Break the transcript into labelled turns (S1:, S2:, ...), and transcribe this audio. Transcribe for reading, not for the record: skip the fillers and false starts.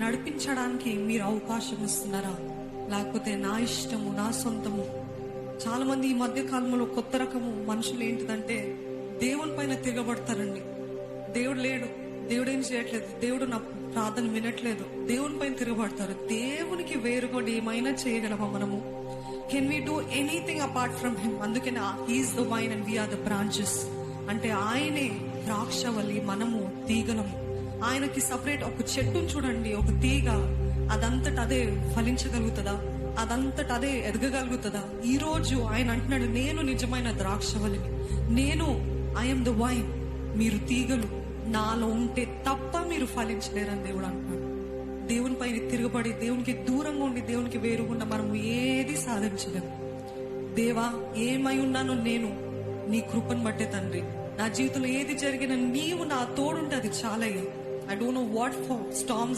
S1: నడిపించడానికి మీరు అవకాశం ఇస్తున్నారా, లేకపోతే నా ఇష్టము నా సొంతము? చాలా మంది ఈ మధ్య కాలంలో కొత్త రకము మనుషులు ఏంటిదంటే దేవుని పైన తిరగబడతారండి. దేవుడు లేడు, దేవుడు ఏం చేయట్లేదు, దేవుడు నా ప్రార్థన వినట్లేదు, దేవుని పైన తిరగబడతారు. దేవునికి వేరుగా ఏమైనా చేయగలమా మనము? Can we do anything apart from him? అందుకనే he is the vine and we are the branches. అంటే ఆయనే ద్రాక్షవల్లి, మనము తీగలము. ఆయనకి సపరేట్ ఒక చెట్టును చూడండి, ఒక తీగ అదంతట అదే ఫలించగలుగుతుందా? అదంతట అదే ఎదగగలుగుతుందా? ఈ రోజు ఆయన అంటున్నాడు, నేను నిజమైన ద్రాక్షవల్లిని, నేను ఐఎమ్ ద వైన్, మీరు తీగలు, నాలో ఉంటే తప్ప మీరు ఫలించలేరని దేవుడు అంటున్నాడు. దేవుని పైన తిరగబడి దేవునికి దూరంగా ఉండి దేవునికి వేరుగుండా మనము ఏది సాధించలేము. దేవా, ఏమై ఉన్నానో నేను నీ కృపను బట్టే తండ్రి. నా జీవితంలో ఏది జరిగినా నీవు నా తోడుంటే అది చాలయ్యా. I don't know what for storms